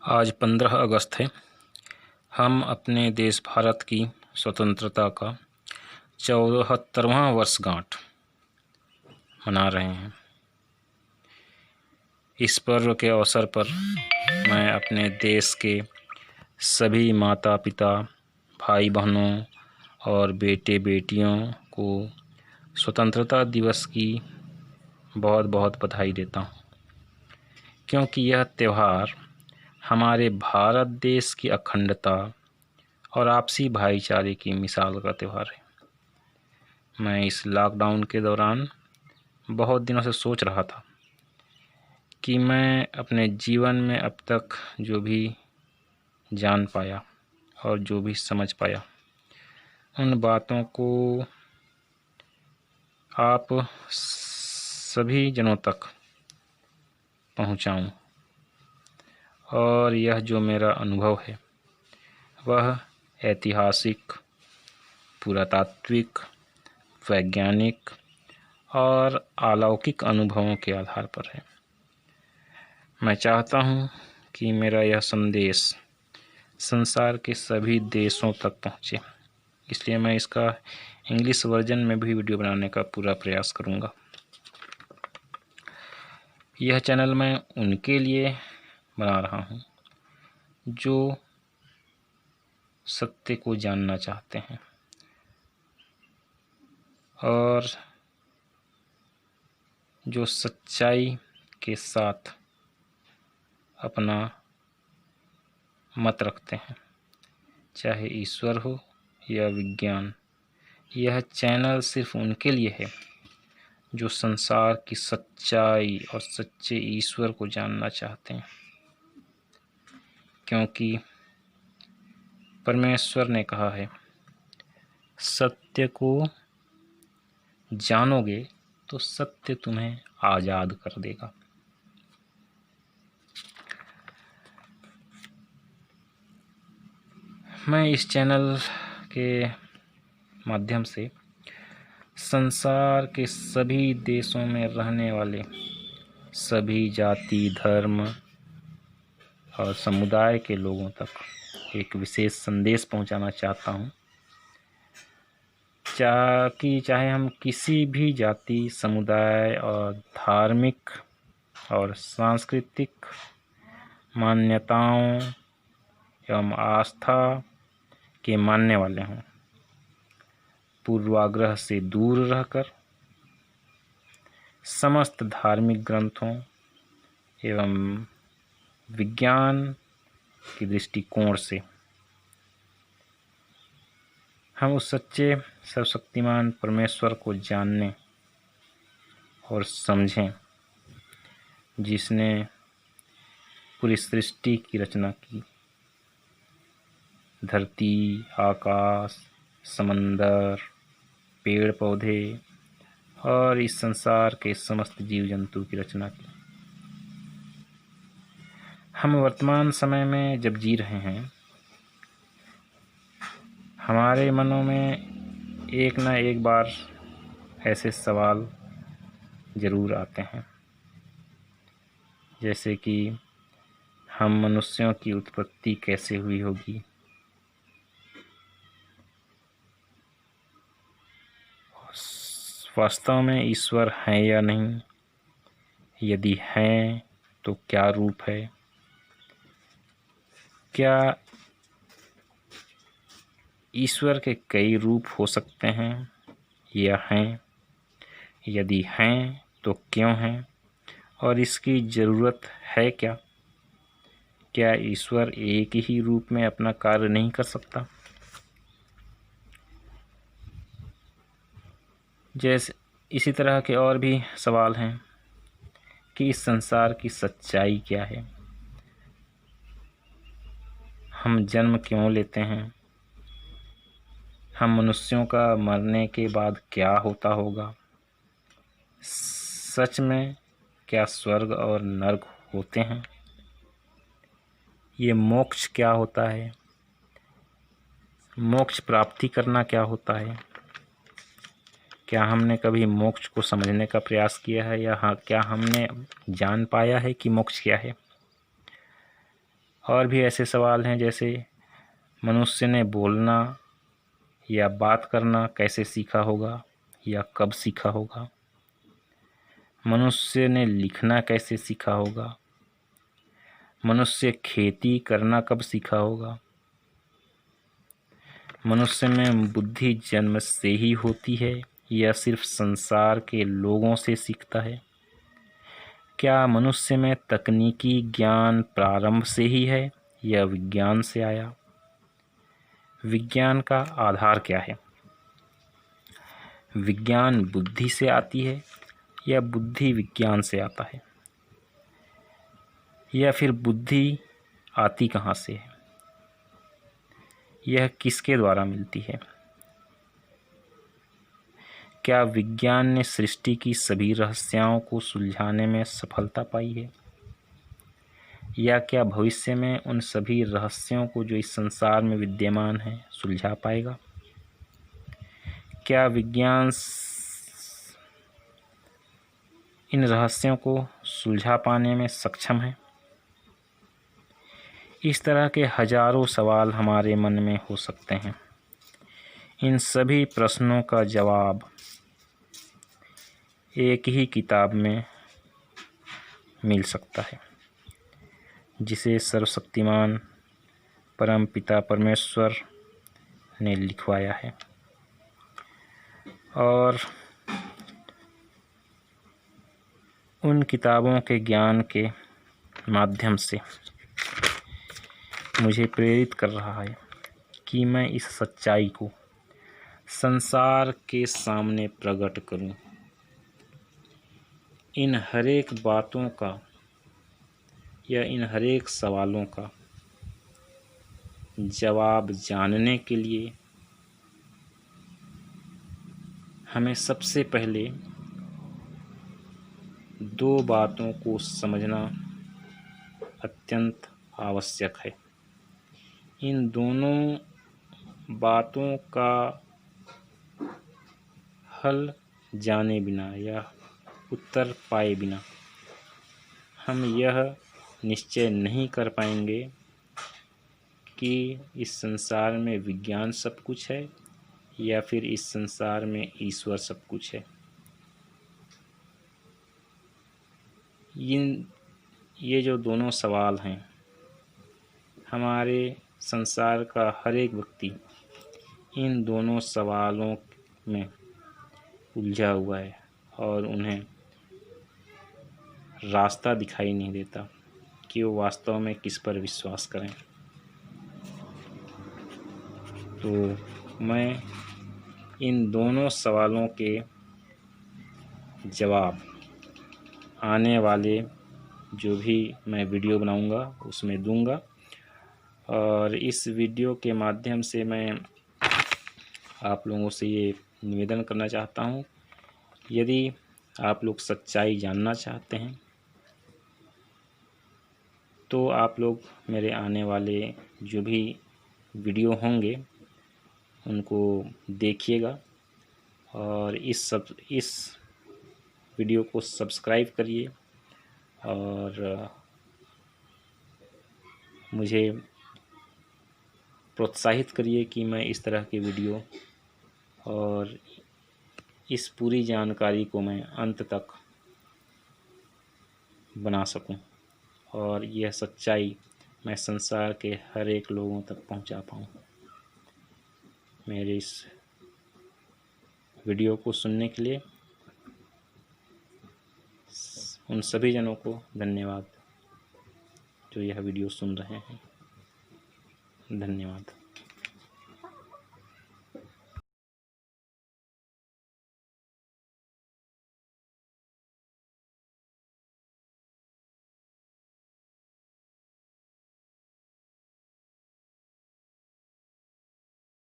आज 15 अगस्त है। हम अपने देश भारत की स्वतंत्रता का 74वां वर्षगांठ मना रहे हैं। इस पर्व के अवसर पर मैं अपने देश के सभी माता पिता, भाई बहनों और बेटे बेटियों को स्वतंत्रता दिवस की बहुत बहुत बधाई देता हूँ, क्योंकि यह त्यौहार हमारे भारत देश की अखंडता और आपसी भाईचारे की मिसाल का त्यौहार है। मैं इस लॉकडाउन के दौरान बहुत दिनों से सोच रहा था कि मैं अपने जीवन में अब तक जो भी जान पाया और जो भी समझ पाया, उन बातों को आप सभी जनों तक पहुंचाऊं। और यह जो मेरा अनुभव है वह ऐतिहासिक, पुरातात्विक, वैज्ञानिक और अलौकिक अनुभवों के आधार पर है। मैं चाहता हूँ कि मेरा यह संदेश संसार के सभी देशों तक पहुँचे, इसलिए मैं इसका इंग्लिश वर्जन में भी वीडियो बनाने का पूरा प्रयास करूँगा। यह चैनल मैं उनके लिए बना रहा हूँ जो सत्य को जानना चाहते हैं और जो सच्चाई के साथ अपना मत रखते हैं, चाहे ईश्वर हो या विज्ञान। यह चैनल सिर्फ उनके लिए है जो संसार की सच्चाई और सच्चे ईश्वर को जानना चाहते हैं, क्योंकि परमेश्वर ने कहा है, सत्य को जानोगे तो सत्य तुम्हें आज़ाद कर देगा। मैं इस चैनल के माध्यम से संसार के सभी देशों में रहने वाले सभी जाति, धर्म और समुदाय के लोगों तक एक विशेष संदेश पहुंचाना चाहता हूं, चाहे हम किसी भी जाति, समुदाय और धार्मिक और सांस्कृतिक मान्यताओं एवं आस्था के मानने वाले हों। पूर्वाग्रह से दूर रहकर समस्त धार्मिक ग्रंथों एवं विज्ञान की दृष्टिकोण से हम उस सच्चे सर्वशक्तिमान परमेश्वर को जानने और समझें जिसने पूरी सृष्टि की रचना की। धरती, आकाश, समंदर, पेड़ पौधे और इस संसार के समस्त जीव जंतु की रचना की। हम वर्तमान समय में जब जी रहे हैं, हमारे मनों में एक न एक बार ऐसे सवाल ज़रूर आते हैं, जैसे कि हम मनुष्यों की उत्पत्ति कैसे हुई होगी, वास्तव में ईश्वर है या नहीं, यदि हैं तो क्या रूप है, क्या ईश्वर के कई रूप हो सकते हैं या हैं, यदि हैं तो क्यों हैं और इसकी ज़रूरत है क्या? क्या ईश्वर एक ही रूप में अपना कार्य नहीं कर सकता? जैसे इसी तरह के और भी सवाल हैं कि इस संसार की सच्चाई क्या है, हम जन्म क्यों लेते हैं, हम मनुष्यों का मरने के बाद क्या होता होगा, सच में क्या स्वर्ग और नरक होते हैं, ये मोक्ष क्या होता है, मोक्ष प्राप्ति करना क्या होता है, क्या हमने कभी मोक्ष को समझने का प्रयास किया है या क्या हमने जान पाया है कि मोक्ष क्या है। और भी ऐसे सवाल हैं जैसे मनुष्य ने बोलना या बात करना कैसे सीखा होगा या कब सीखा होगा। मनुष्य ने लिखना कैसे सीखा होगा। मनुष्य खेती करना कब सीखा होगा। मनुष्य में बुद्धि जन्म से ही होती है या सिर्फ संसार के लोगों से सीखता है। क्या मनुष्य में तकनीकी ज्ञान प्रारंभ से ही है या विज्ञान से आया। विज्ञान का आधार क्या है। विज्ञान बुद्धि से आती है या बुद्धि विज्ञान से आता है, या फिर बुद्धि आती कहाँ से है। यह किसके द्वारा मिलती है। क्या विज्ञान ने सृष्टि की सभी रहस्यों को सुलझाने में सफलता पाई है, या क्या भविष्य में उन सभी रहस्यों को जो इस संसार में विद्यमान है सुलझा पाएगा। क्या विज्ञान इन रहस्यों को सुलझा पाने में सक्षम है। इस तरह के हजारों सवाल हमारे मन में हो सकते हैं। इन सभी प्रश्नों का जवाब एक ही किताब में मिल सकता है, जिसे सर्वशक्तिमान परम पिता परमेश्वर ने लिखवाया है। और उन किताबों के ज्ञान के माध्यम से मुझे प्रेरित कर रहा है कि मैं इस सच्चाई को संसार के सामने प्रकट करूं। इन हरेक बातों का या इन हरेक सवालों का जवाब जानने के लिए हमें सबसे पहले दो बातों को समझना अत्यंत आवश्यक है। इन दोनों बातों का हल जाने बिना या उत्तर पाए बिना हम यह निश्चय नहीं कर पाएंगे कि इस संसार में विज्ञान सब कुछ है या फिर इस संसार में ईश्वर सब कुछ है। ये जो दोनों सवाल हैं, हमारे संसार का हर एक व्यक्ति इन दोनों सवालों में उलझा हुआ है और उन्हें रास्ता दिखाई नहीं देता कि वो वास्तव में किस पर विश्वास करें। तो मैं इन दोनों सवालों के जवाब आने वाले जो भी मैं वीडियो बनाऊंगा उसमें दूंगा। और इस वीडियो के माध्यम से मैं आप लोगों से ये निवेदन करना चाहता हूँ, यदि आप लोग सच्चाई जानना चाहते हैं तो आप लोग मेरे आने वाले जो भी वीडियो होंगे उनको देखिएगा और इस वीडियो को सब्सक्राइब करिए और मुझे प्रोत्साहित करिए कि मैं इस तरह के वीडियो और इस पूरी जानकारी को मैं अंत तक बना सकूं और यह सच्चाई मैं संसार के हर एक लोगों तक पहुंचा पाऊं। मेरे इस वीडियो को सुनने के लिए उन सभी जनों को धन्यवाद जो यह वीडियो सुन रहे हैं। धन्यवाद।